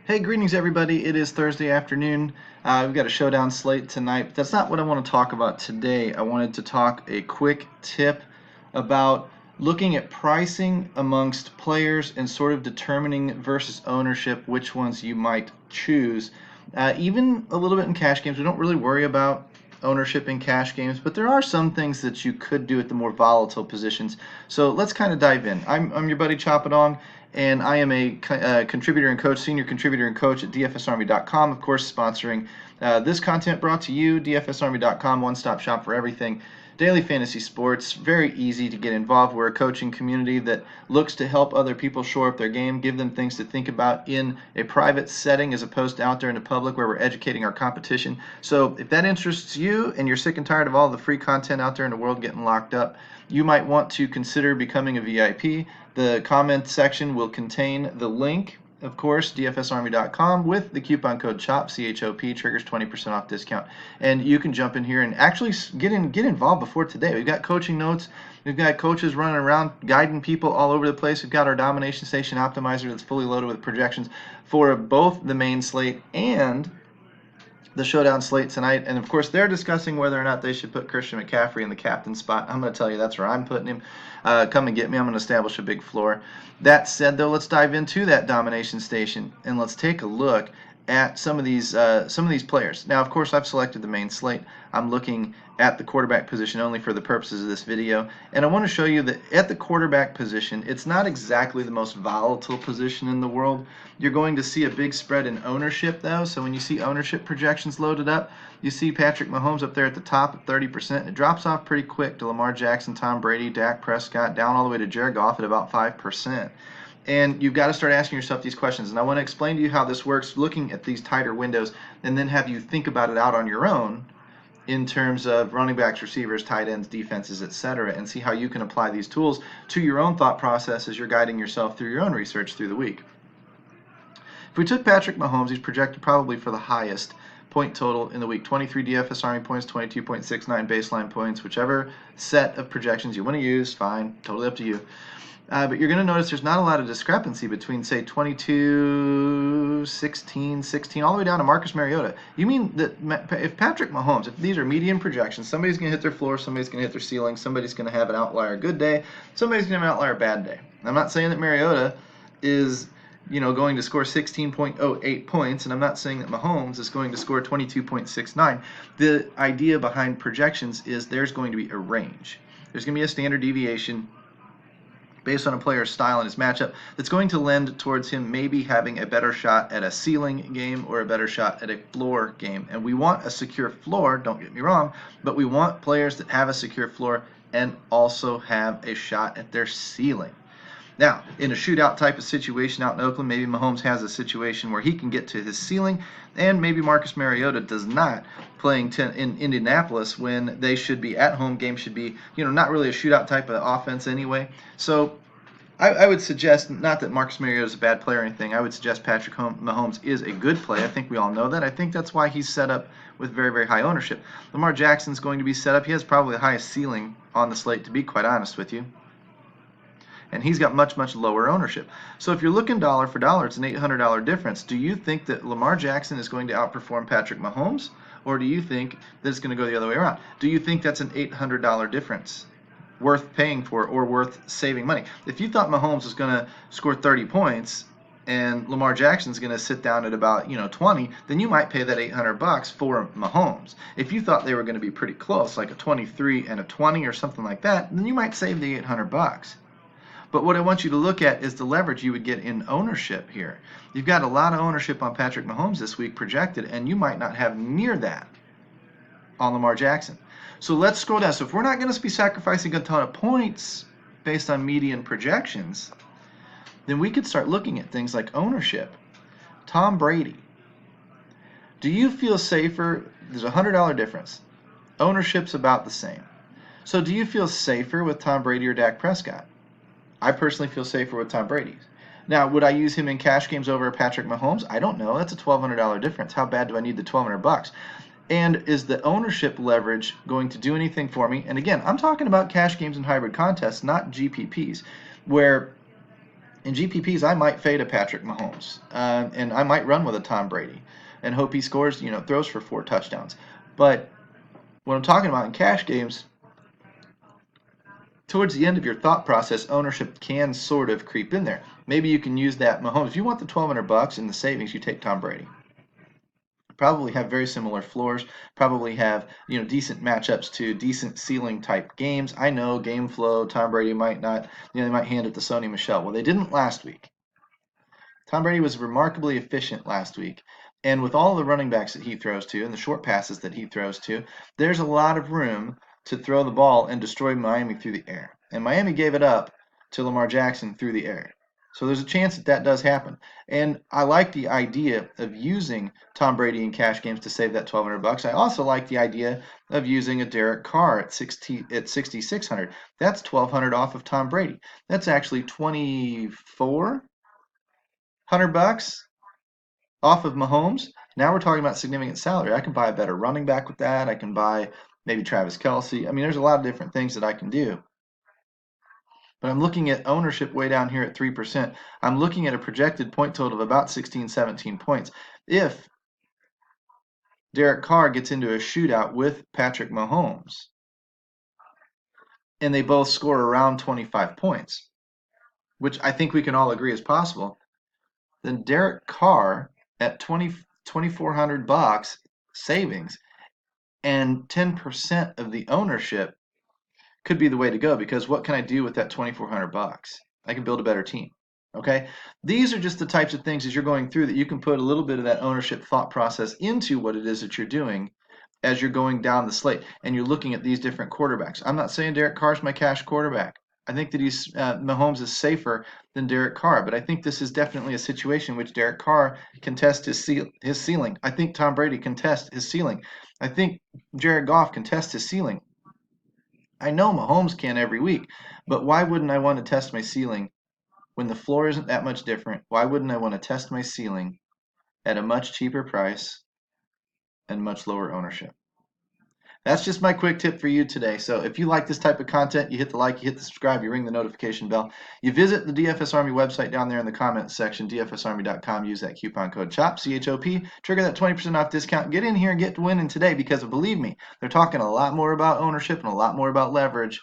Hey, greetings everybody. It is Thursday afternoon. We've got a showdown slate tonight, but that's not what I want to talk about today. I wanted to talk a quick tip about looking at pricing amongst players and sort of determining versus ownership which ones you might choose. Even a little bit in cash games, we don't really worry about ownership in cash games, but there are some things that you could do at the more volatile positions. So let's kind of dive in. I'm your buddy Chop It On, and I am a contributor and coach, senior contributor and coach at DFSArmy.com, of course, sponsoring this content brought to you, DFSArmy.com, one-stop shop for everything daily fantasy sports. Very easy to get involved. We're a coaching community that looks to help other people shore up their game, give them things to think about in a private setting as opposed to out there in the public where we're educating our competition. So if that interests you and you're sick and tired of all the free content out there in the world getting locked up, you might want to consider becoming a VIP. The comment section will contain the link, of course, dfsarmy.com, with the coupon code CHOP, C-H-O-P, triggers 20% off discount. And you can jump in here and actually get involved before today. We've got coaching notes. We've got coaches running around guiding people all over the place. We've got our domination station optimizer that's fully loaded with projections for both the main slate and the showdown slate tonight. And of course, they're discussing whether or not they should put Christian McCaffrey in the captain spot. I'm going to tell you that's where I'm putting him. Come and get me. I'm going to establish a big floor. That said, though, let's dive into that domination station and let's take a look at some of these players. Now, of course, I've selected the main slate. I'm looking at the quarterback position only for the purposes of this video, and I want to show you that at the quarterback position, it's not exactly the most volatile position in the world. You're going to see a big spread in ownership, though. So when you see ownership projections loaded up, you see Patrick Mahomes up there at the top at 30%, and it drops off pretty quick to Lamar Jackson, Tom Brady, Dak Prescott, down all the way to Jared Goff at about 5%. And you've got to start asking yourself these questions. And I want to explain to you how this works looking at these tighter windows and then have you think about it out on your own in terms of running backs, receivers, tight ends, defenses, etc., and see how you can apply these tools to your own thought process as you're guiding yourself through your own research through the week. If we took Patrick Mahomes, he's projected probably for the highest point total in the week. 23 DFS Army points, 22.69 baseline points, whichever set of projections you want to use, fine, totally up to you. But you're going to notice there's not a lot of discrepancy between, say, 22, 16, 16, all the way down to Marcus Mariota. You mean that if Patrick Mahomes, if these are median projections, somebody's going to hit their floor, somebody's going to hit their ceiling, somebody's going to have an outlier good day, somebody's going to have an outlier bad day. I'm not saying that Mariota is going to score 16.08 points, and I'm not saying that Mahomes is going to score 22.69. The idea behind projections is there's going to be a range. There's going to be a standard deviation based on a player's style and his matchup that's going to lend towards him maybe having a better shot at a ceiling game or a better shot at a floor game. And we want a secure floor, don't get me wrong, but we want players that have a secure floor and also have a shot at their ceiling. Now, in a shootout type of situation out in Oakland, maybe Mahomes has a situation where he can get to his ceiling, and maybe Marcus Mariota does not, playing in Indianapolis when they should be at home. Game should be, not really a shootout type of offense anyway. So I would suggest, not that Marcus Mariota is a bad player or anything, I would suggest Patrick Mahomes is a good play. I think we all know that. I think that's why he's set up with very, very high ownership. Lamar Jackson's going to be set up. He has probably the highest ceiling on the slate, to be quite honest with you. And he's got much, much lower ownership. So if you're looking dollar for dollar, it's an $800 difference. Do you think that Lamar Jackson is going to outperform Patrick Mahomes, or do you think that it's going to go the other way around? Do you think that's an $800 difference worth paying for or worth saving money? If you thought Mahomes was going to score 30 points and Lamar Jackson's going to sit down at about 20, then you might pay that $800 for Mahomes. If you thought they were going to be pretty close, like a 23 and a 20 or something like that, then you might save the $800. But what I want you to look at is the leverage you would get in ownership here. You've got a lot of ownership on Patrick Mahomes this week projected, and you might not have near that on Lamar Jackson. So let's scroll down. So if we're not going to be sacrificing a ton of points based on median projections, then we could start looking at things like ownership. Tom Brady. Do you feel safer? There's a $100 difference. Ownership's about the same. So do you feel safer with Tom Brady or Dak Prescott? I personally feel safer with Tom Brady. Now, would I use him in cash games over Patrick Mahomes? I don't know. That's a $1,200 difference. How bad do I need the $1,200? And is the ownership leverage going to do anything for me? And again, I'm talking about cash games and hybrid contests, not GPPs, where In GPPs, I might fade a Patrick Mahomes, and I might run with a Tom Brady and hope he scores, throws for 4 touchdowns. But what I'm talking about in cash games, towards the end of your thought process, ownership can sort of creep in there. Maybe you can use that Mahomes. If you want the $1,200 in the savings, you take Tom Brady. Probably have very similar floors. Probably have decent matchups to decent ceiling type games. I know game flow. Tom Brady might not. They might hand it to Sony Michel. Well, they didn't last week. Tom Brady was remarkably efficient last week. And with all the running backs that he throws to and the short passes that he throws to, there's a lot of room to throw the ball and destroy Miami through the air. And Miami gave it up to Lamar Jackson through the air. So there's a chance that that does happen. And I like the idea of using Tom Brady in cash games to save that $1,200. I also like the idea of using a Derek Carr at 6,600. That's $1,200 off of Tom Brady. That's actually $2,400 off of Mahomes. Now we're talking about significant salary. I can buy a better running back with that. I can buy maybe Travis Kelce. I mean, there's a lot of different things that I can do. But I'm looking at ownership way down here at 3%. I'm looking at a projected point total of about 16, 17 points. If Derek Carr gets into a shootout with Patrick Mahomes and they both score around 25 points, which I think we can all agree is possible, then Derek Carr at $2,400 savings and 10% of the ownership could be the way to go, because what can I do with that $2,400? I can build a better team. Okay, these are just the types of things as you're going through that you can put a little bit of that ownership thought process into what it is that you're doing as you're going down the slate and you're looking at these different quarterbacks. I'm not saying Derek Carr's my cash quarterback. I think that Mahomes is safer than Derek Carr, but I think this is definitely a situation in which Derek Carr can test his ceiling. I think Tom Brady can test his ceiling. I think Jared Goff can test his ceiling. I know Mahomes can every week, but why wouldn't I want to test my ceiling when the floor isn't that much different? Why wouldn't I want to test my ceiling at a much cheaper price and much lower ownership? That's just my quick tip for you today. So if you like this type of content, you hit the like, you hit the subscribe, you ring the notification bell. You visit the DFS Army website down there in the comments section, dfsarmy.com. Use that coupon code CHOP, C-H-O-P. Trigger that 20% off discount. Get in here and get to winning today, because believe me, they're talking a lot more about ownership and a lot more about leverage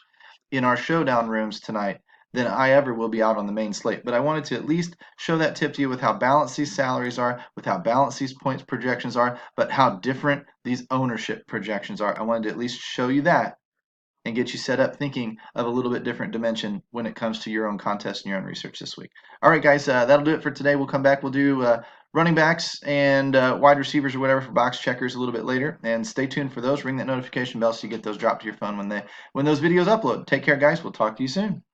in our showdown rooms tonight than I ever will be out on the main slate. But I wanted to at least show that tip to you with how balanced these salaries are, with how balanced these points projections are, but how different these ownership projections are. I wanted to at least show you that and get you set up thinking of a little bit different dimension when it comes to your own contest and your own research this week. All right, guys, that'll do it for today. We'll come back. We'll do running backs and wide receivers or whatever for box checkers a little bit later. And stay tuned for those. Ring that notification bell so you get those dropped to your phone when those videos upload. Take care, guys. We'll talk to you soon.